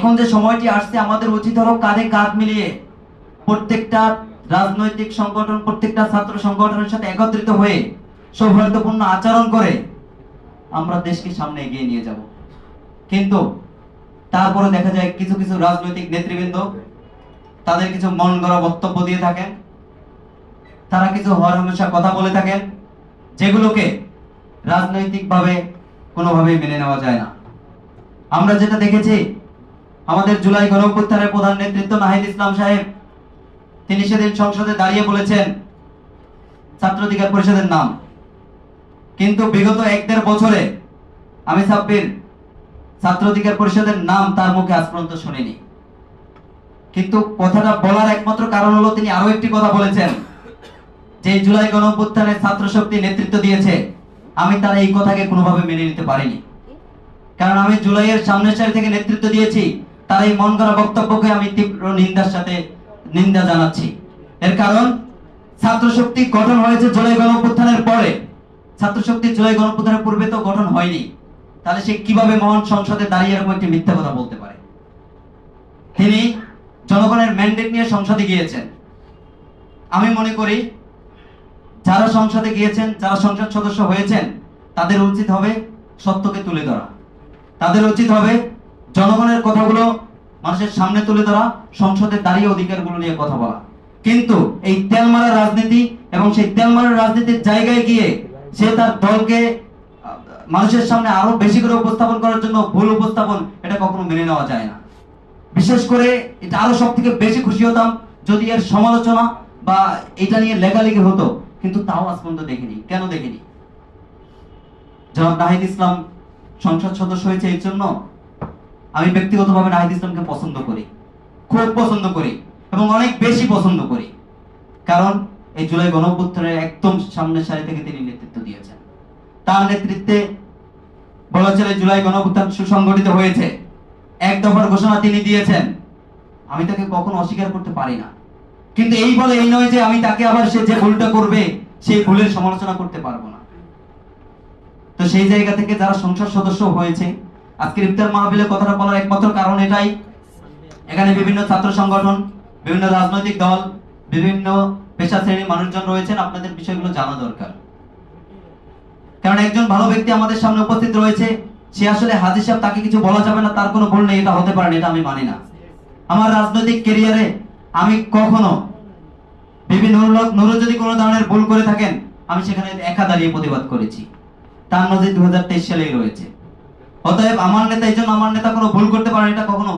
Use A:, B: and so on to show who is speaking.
A: এখন যে সময়টি আসছে, আমাদের উচিত হলো কাঁধে কাঁধ মিলিয়ে প্রত্যেকটা রাজনৈতিক সংগঠন, প্রত্যেকটা ছাত্র সংগঠনের সাথে একত্রিত হয়ে সৌহার্দ্যপূর্ণ আচরণ করে আমরা দেশকে সামনে এগিয়ে নিয়ে যাব। কিন্তু তারপরে দেখা যায় কিছু কিছু রাজনৈতিক নেতৃবৃন্দ তাদের কিছু মন গড়া বক্তব্য দিয়ে থাকেন, তারা কিছু হরহামেশা কথা বলে থাকেন, যেগুলোকে রাজনৈতিকভাবে কোনোভাবেই মেনে নেওয়া যায় না। আমরা যেটা দেখেছি, আমাদের জুলাই গণঅভ্যুত্থানের প্রধান নেতৃত্ব নাহিদ ইসলাম সাহেব, তিনি সেদিন সংসদে দাঁড়িয়ে বলেছেন ছাত্র অধিকার পরিষদের নাম, কিন্তু বিগত 1-1.5 বছরে আমি সাব্বির ছাত্র অধিকার পরিষদের নাম তার মুখে আজ পর্যন্ত শুনিনি। কিন্তু কথাটা বলার একমাত্র কারণ হলো তিনি আরো একটি কথা বলেছেন, যে জুলাই গণঅভ্যুত্থানে ছাত্র শক্তি নেতৃত্ব দিয়েছে, আমি তার এই কথাকে কোনোভাবে মেনে নিতে পারিনি। কারণ আমি জুলাইয়ের সামনের সারি থেকে নেতৃত্ব দিয়েছি, তার এই মন গড়া বক্তব্যকে আমি তীব্র নিন্দার সাথে নিন্দা জানাচ্ছি। এর কারণ ছাত্র শক্তি গঠন হয়েছে জুলাই গণঅভ্যুত্থানের পরে, ছাত্র শক্তি জুলাই গণঅভ্যুত্থানের পূর্বে তো গঠন হয়নি। তাহলে সে কিভাবে মহান সংসদে দাঁড়িয়ে এরকম একটি মিথ্যা কথা বলতে পারে? তিনি জনগণের ম্যান্ডেট নিয়ে সংসদে গিয়েছেন। আমি মনে করি যারা সংসদে গিয়েছেন, যারা সংসদ সদস্য হয়েছেন, তাদের উচিত হবে সত্যকে তুলে ধরা, তাদের উচিত হবে জনগণের কথাগুলো মানুষের সামনে তুলে ধরা, সংসদে দাঁড়িয়ে অধিকারগুলো নিয়ে কথা বলা। কিন্তু এই তেলমারা রাজনীতি এবং সেই তেলমারা রাজনীতির জায়গায় গিয়ে সে তার দলকে মানুষের সামনে আরো বেশি করে উপস্থাপন করার জন্য ভুল উপস্থাপন, এটা কখনো মেনে নেওয়া যায় না। বিশেষ করে এটা আরো সব থেকে বেশি খুশি হতাম যদি এর সমালোচনা বা এটা নিয়ে লেখালেখি হতো, কিন্তু তাও আজ পর্যন্ত দেখিনি। কেন দেখিনি? জনাব নাহিদ ইসলাম সংসদ সদস্য হয়েছে এই জন্য আমি ব্যক্তিগতভাবে নাহিদ ইসলামকে পছন্দ করি, খুব পছন্দ করি এবং অনেক বেশি পছন্দ করি। কারণ এই জুলাই গণঅভ্যুত্থানের একদম সামনের সারি থেকে তিনি নেতৃত্ব দিয়েছেন। তার নেতৃত্বে বলা চলে জুলাই গণঅভ্যুত্থান সুসংগঠিত হয়েছে। 1 দফার ঘোষণা তিনি দিয়েছেন, আমি তাকে কখনো অস্বীকার করতে পারি না। কিন্তু এই বলে এই নয় যে আমি তাকে আবার সে যে ভুলটা করবে সেই ভুলের সমালোচনা করতে পারবো না। তো সেই জায়গা থেকে যারা সংসদ সদস্য হয়েছে, আজকের ইফতার মাহফিলে কথাটা বলার একমাত্র কারণ এটাই, এখানে বিভিন্ন ছাত্র সংগঠন, বিভিন্ন রাজনৈতিক দল, বিভিন্ন পেশা শ্রেণীর মানুষজন রয়েছেন। আপনাদের বিষয়গুলো জানা দরকার। কারণ একজন ভালো ব্যক্তি আমাদের সামনে উপস্থিত রয়েছে, সে আসলে হাজী সাহেব, তাকে কিছু বলা যাবে না, তার কোনো ভুল নেই, এটা হতে পারে না, এটা আমি মানি না। আমার রাজনৈতিক ক্যারিয়ারে আমি কখনো বিভিন্ন নুরু যদি কোনো ধরনের ভুল করে থাকেন, আমি সেখানে একা দাঁড়িয়ে প্রতিবাদ করেছি। তার নজির 2023 সালেই রয়েছে। অতএব আমার নেতা, এই জন্য আমার নেতা কোনো ভুল করতে পারে, এটা কখনো